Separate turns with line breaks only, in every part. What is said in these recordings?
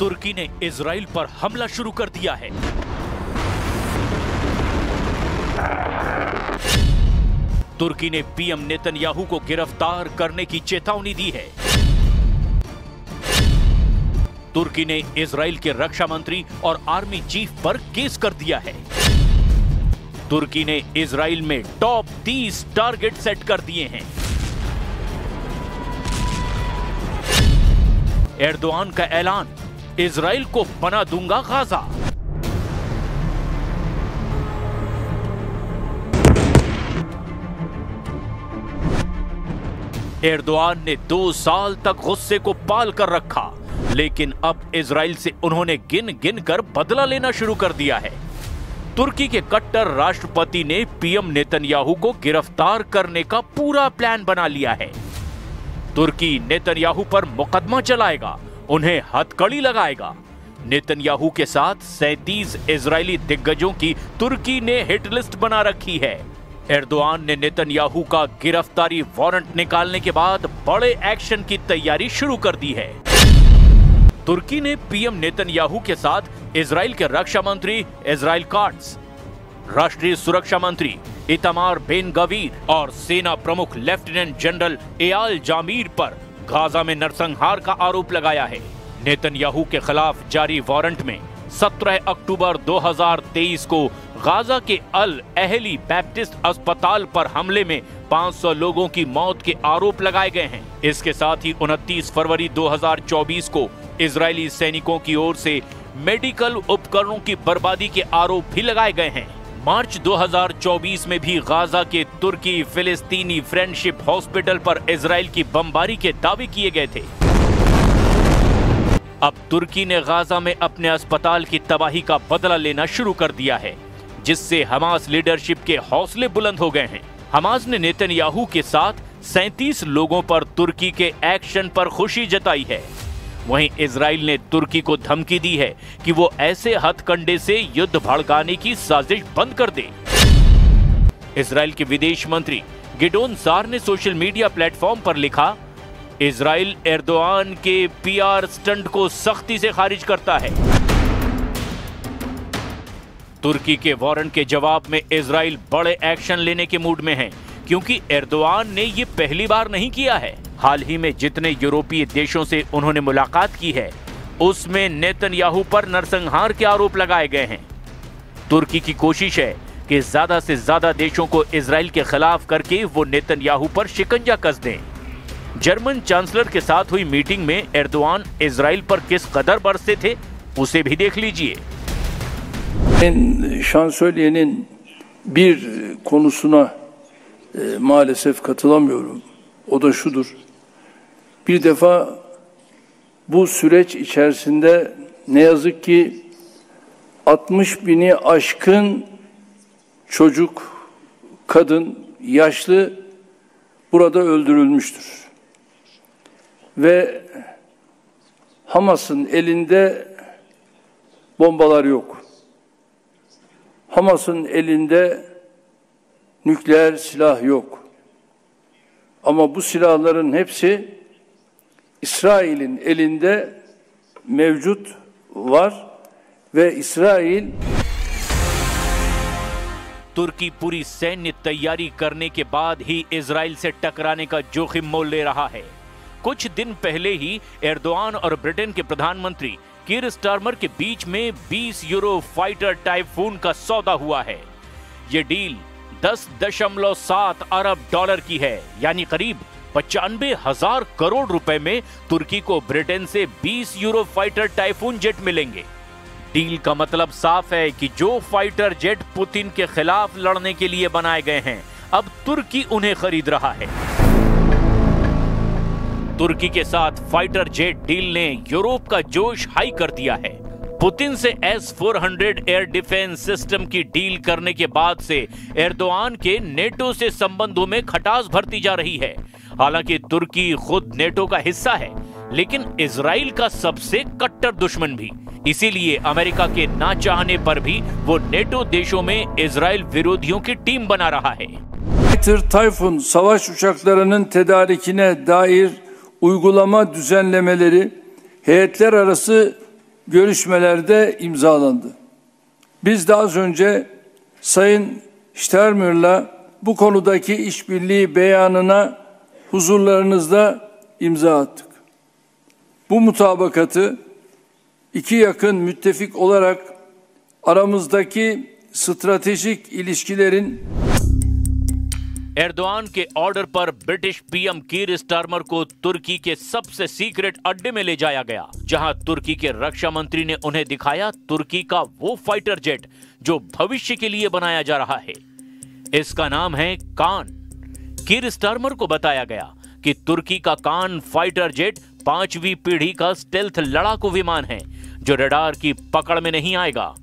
तुर्की ने इजराइल पर हमला शुरू कर दिया है। तुर्की ने पीएम नेतन्याहू को गिरफ्तार करने की चेतावनी दी है। तुर्की ने इजराइल के रक्षा मंत्री और आर्मी चीफ पर केस कर दिया है। तुर्की ने इजराइल में टॉप 30 टारगेट सेट कर दिए हैं। एर्दोआन का ऐलान, इजराइल को बना दूंगा गाजा। एर्दोआन ने 2 साल तक गुस्से को पाल कर रखा, लेकिन अब इजराइल से उन्होंने गिन गिन कर बदला लेना शुरू कर दिया है। तुर्की के कट्टर राष्ट्रपति ने पीएम नेतन्याहू को गिरफ्तार करने का पूरा प्लान बना लिया है। तुर्की नेतन्याहू पर मुकदमा चलाएगा, उन्हें हथकड़ी लगाएगा। नेतन्याहू के साथ 37 इजरायली दिग्गजों की तुर्की ने हिट लिस्ट बना रखी है। एर्दोआन ने नेतन्याहू का गिरफ्तारी वारंट निकालने के बाद बड़े एक्शन की तैयारी शुरू कर दी है। तुर्की ने पीएम नेतन्याहू के साथ इजराइल के रक्षा मंत्री इजराइल काट्स, राष्ट्रीय सुरक्षा मंत्री इतामार बेन गवीर और सेना प्रमुख लेफ्टिनेंट जनरल एयाल जामीर पर गाजा में नरसंहार का आरोप लगाया है। नेतन्याहू के खिलाफ जारी वारंट में 17 अक्टूबर 2023 को गाजा के अल अहली बैप्टिस्ट अस्पताल पर हमले में 500 लोगों की मौत के आरोप लगाए गए हैं। इसके साथ ही 29 फरवरी 2024 को इजरायली सैनिकों की ओर से मेडिकल उपकरणों की बर्बादी के आरोप भी लगाए गए हैं। मार्च 2024 में भी गाजा के तुर्की फिलिस्तीनी फ्रेंडशिप हॉस्पिटल पर इजराइल की बमबारी के दावे किए गए थे। अब तुर्की ने गाजा में अपने अस्पताल की तबाही का बदला लेना शुरू कर दिया है, जिससे हमास लीडरशिप के हौसले बुलंद हो गए हैं। हमास ने नेतन्याहू के साथ 37 लोगों पर तुर्की के एक्शन पर खुशी जताई है। वहीं इजराइल ने तुर्की को धमकी दी है कि वो ऐसे हथकंडे से युद्ध भड़काने की साजिश बंद कर दे। इजराइल के विदेश मंत्री गिडोन सार ने सोशल मीडिया प्लेटफॉर्म पर लिखा, इजराइल एर्दोआन के पीआर स्टंट को सख्ती से खारिज करता है। तुर्की के वारंट के जवाब में इजराइल बड़े एक्शन लेने के मूड में है, क्योंकि एर्दोआन ने ये पहली बार नहीं किया है। हाल ही में जितने यूरोपीय देशों से उन्होंने मुलाकात की है, उसमें नेतन्याहू पर नरसंहार के आरोप लगाए गए हैं। तुर्की की कोशिश है कि ज्यादा से ज्यादा देशों को इजराइल के खिलाफ करके वो नेतन्याहू पर शिकंजा कस दें। जर्मन चांसलर के साथ हुई मीटिंग में एर्दोआन इजराइल पर किस कदर बरसे थे, उसे भी देख लीजिए।
Şansölyenin bir konusuna maalesef katılamıyorum. O da şudur. Bir defa bu süreç içerisinde ne yazık ki 60 bini aşkın çocuk, kadın, yaşlı burada öldürülmüştür. Ve Hamas'ın elinde bombalar yok. Hamas'ın elinde nükleer silah yok. Ama bu silahların hepsi İsrail'in elinde mevcut var ve İsrail
तुर्की पूरी सैन्य तैयारी करने के बाद ही Israel से टकराने का जोखिम मोल ले रहा है। कुछ दिन पहले ही एर्दोआन और ब्रिटेन के प्रधानमंत्री कीर स्टारमर के बीच में 20 यूरो फाइटर टाइफून का सौदा हुआ है। ये डील 10.7 अरब डॉलर की है, यानी करीब 95,000 करोड़ रुपए में तुर्की को ब्रिटेन से 20 यूरो फाइटर टाइफून जेट मिलेंगे। डील का मतलब साफ है कि जो फाइटर जेट पुतिन के खिलाफ लड़ने के लिए बनाए गए हैं, अब तुर्की उन्हें खरीद रहा है। तुर्की के साथ फाइटर जेट डील ने यूरोप का जोश हाई कर दिया है। पुतिन से S-400 एयर डिफेंस सिस्टम की डील करने के बाद से एर्दोआन के नेटो से संबंधों में खटास भरती जा रही है। हालांकि तुर्की खुद नेटो का हिस्सा है, लेकिन इजराइल का सबसे कट्टर दुश्मन भी। इसीलिए अमेरिका के ना चाहने पर भी वो नेटो देशों में इजराइल विरोधियों की टीम बना रहा है।
Typhoon savaş uçaklarının tedarikine dair uygulama düzenlemeleri, heyetler arası görüşmelerde imzalandı. Biz de az önce Sayın Steinmeier'la bu konudaki işbirliği beyanına huzurlarınızda imza attık. Bu mutabakatı iki yakın müttefik olarak aramızdaki stratejik ilişkilerin
Erdogan के order पर British PM Keir Starmer को तुर्की के सबसे secret अड्डे में ले जाया गया, जहां तुर्की के रक्षा मंत्री ने उन्हें दिखाया तुर्की का वो फाइटर जेट जो भविष्य के लिए बनाया जा रहा है। इसका नाम है कान। कीर स्टारमर को बताया गया कि तुर्की का कान फाइटर जेट 5वीं पीढ़ी का स्टेल्थ लड़ाकू विमान है जो रडार की पकड़ में नहीं आएगा।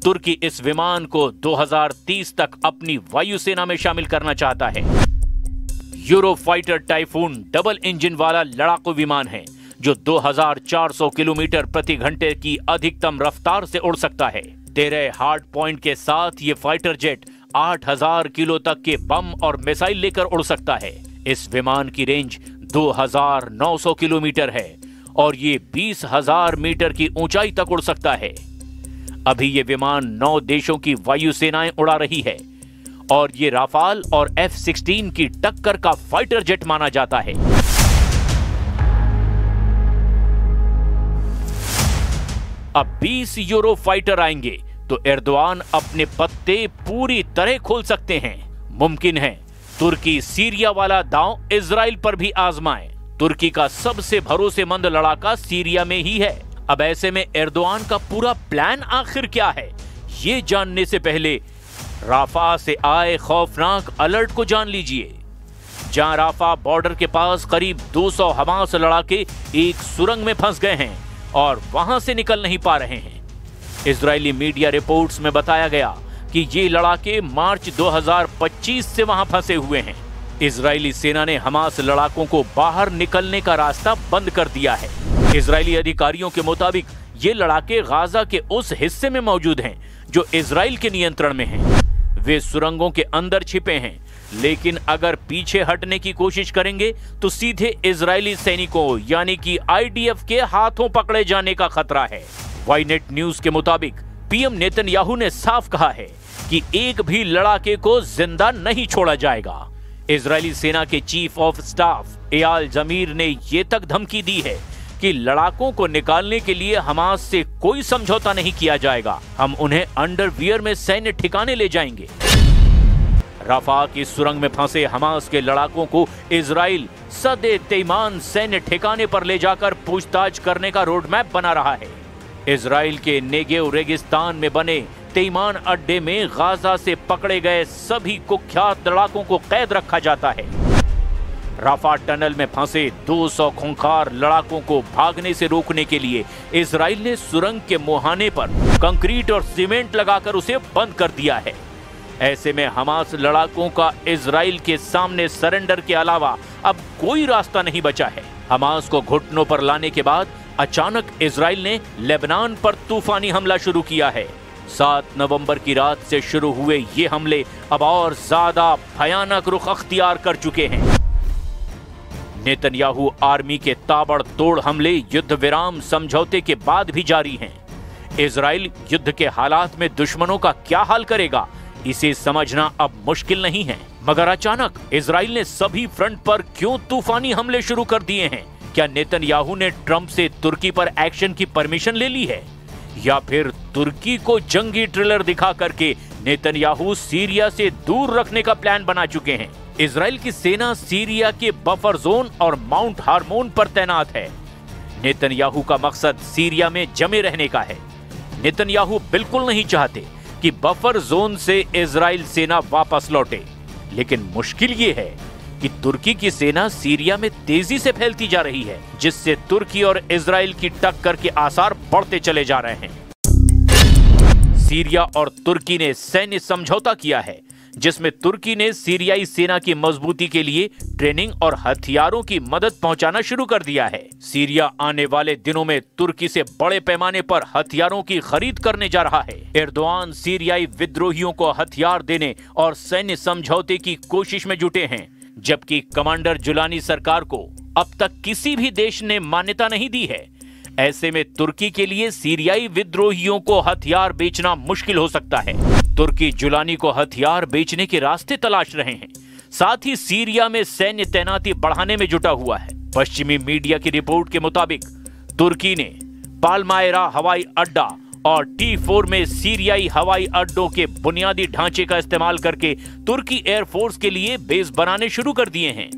तुर्की इस विमान को 2030 तक अपनी वायुसेना में शामिल करना चाहता है। यूरोफाइटर टाइफून डबल इंजन वाला लड़ाकू विमान है जो 2400 किलोमीटर प्रति घंटे की अधिकतम रफ्तार से उड़ सकता है। 13 हार्ड पॉइंट के साथ ये फाइटर जेट 8000 किलो तक के बम और मिसाइल लेकर उड़ सकता है। इस विमान की रेंज 2900 किलोमीटर है और ये 20,000 मीटर की ऊंचाई तक उड़ सकता है। अभी ये विमान 9 देशों की वायुसेनाएं उड़ा रही है और ये राफाल और F-16 की टक्कर का फाइटर जेट माना जाता है। अब 20 यूरो फाइटर आएंगे तो एर्दोआन अपने पत्ते पूरी तरह खोल सकते हैं। मुमकिन है तुर्की सीरिया वाला दांव इजराइल पर भी आजमाए। तुर्की का सबसे भरोसेमंद लड़ाका सीरिया में ही है। अब ऐसे में एर्दोआन का पूरा प्लान आखिर क्या है, ये जानने से पहले राफा से आए खौफनाक अलर्ट को जान लीजिए। जहां राफा बॉर्डर के पास करीब 200 हमास लड़ाके एक सुरंग में फंस गए हैं और वहां से निकल नहीं पा रहे हैं। इजरायली मीडिया रिपोर्ट्स में बताया गया कि ये लड़ाके मार्च 2025 से वहां फंसे हुए हैं। इजरायली सेना ने हमास लड़ाकों को बाहर निकलने का रास्ता बंद कर दिया है। इजरायली अधिकारियों के मुताबिक ये लड़ाके गाजा के उस हिस्से में मौजूद हैं जो इजराइल के नियंत्रण में हैं। वे सुरंगों के अंदर छिपे हैं, लेकिन अगर पीछे हटने की कोशिश करेंगे तो सीधे इजरायली सैनिकों यानी कि IDF के हाथों पकड़े जाने का खतरा है। वाईनेट न्यूज के मुताबिक पीएम नेतन्याहू ने साफ कहा है कि एक भी लड़ाके को जिंदा नहीं छोड़ा जाएगा। इजरायली सेना के चीफ ऑफ स्टाफ एयाल जमीर ने ये तक धमकी दी है कि लड़ाकों को निकालने के लिए हमास से कोई समझौता नहीं किया जाएगा। हम उन्हें अंडरवियर में सैन्य ठिकाने ले जाएंगे। राफा की सुरंग में फंसे हमास के लड़ाकों को इजराइल सदे तैमान सैन्य ठिकाने पर ले जाकर पूछताछ करने का रोडमैप बना रहा है। इजराइल के नेगेव रेगिस्तान में बने तैमान अड्डे में गाजा से पकड़े गए सभी कुख्यात लड़ाकों को कैद रखा जाता है। राफा टनल में फंसे 200 खूंखार लड़ाकों को भागने से रोकने के लिए इजराइल ने सुरंग के मुहाने पर कंक्रीट और सीमेंट लगाकर उसे बंद कर दिया है। ऐसे में हमास लड़ाकों का इजराइल के सामने सरेंडर के अलावा अब कोई रास्ता नहीं बचा है। हमास को घुटनों पर लाने के बाद अचानक इजराइल ने लेबनान पर तूफानी हमला शुरू किया है। 7 नवंबर की रात से शुरू हुए ये हमले अब और ज्यादा भयानक रुख अख्तियार कर चुके हैं। नेतन्याहू आर्मी के ताबड़तोड़ हमले युद्ध विराम समझौते के बाद भी जारी हैं। इजराइल युद्ध के हालात में दुश्मनों का क्या हाल करेगा, इसे समझना अब मुश्किल नहीं है। मगर अचानक इजराइल ने सभी फ्रंट पर क्यों तूफानी हमले शुरू कर दिए हैं? क्या नेतन्याहू ने ट्रंप से तुर्की पर एक्शन की परमिशन ले ली है, या फिर तुर्की को जंगी ट्रिलर दिखा करके नेतन्याहू सीरिया से दूर रखने का प्लान बना चुके हैं? इजराइल की सेना सीरिया के बफर जोन और माउंट हार्मोन पर तैनात है। नेतन्याहू का मकसद सीरिया में जमे रहने का है। नेतन्याहू बिल्कुल नहीं चाहते कि बफर जोन से इजराइल सेना वापस लौटे, लेकिन मुश्किल ये है कि तुर्की की सेना सीरिया में तेजी से फैलती जा रही है, जिससे तुर्की और इजराइल की टक्कर के आसार बढ़ते चले जा रहे हैं। सीरिया और तुर्की ने सैन्य समझौता किया है, जिसमें तुर्की ने सीरियाई सेना की मजबूती के लिए ट्रेनिंग और हथियारों की मदद पहुंचाना शुरू कर दिया है। सीरिया आने वाले दिनों में तुर्की से बड़े पैमाने पर हथियारों की खरीद करने जा रहा है। एर्दोआन सीरियाई विद्रोहियों को हथियार देने और सैन्य समझौते की कोशिश में जुटे हैं, जबकि कमांडर जुलानी सरकार को अब तक किसी भी देश ने मान्यता नहीं दी है। ऐसे में तुर्की के लिए सीरियाई विद्रोहियों को हथियार बेचना मुश्किल हो सकता है। तुर्की जुलानी को हथियार बेचने के रास्ते तलाश रहे हैं, साथ ही सीरिया में सैन्य तैनाती बढ़ाने में जुटा हुआ है। पश्चिमी मीडिया की रिपोर्ट के मुताबिक तुर्की ने पालमायरा हवाई अड्डा और T4 में सीरियाई हवाई अड्डों के बुनियादी ढांचे का इस्तेमाल करके तुर्की एयरफोर्स के लिए बेस बनाने शुरू कर दिए हैं।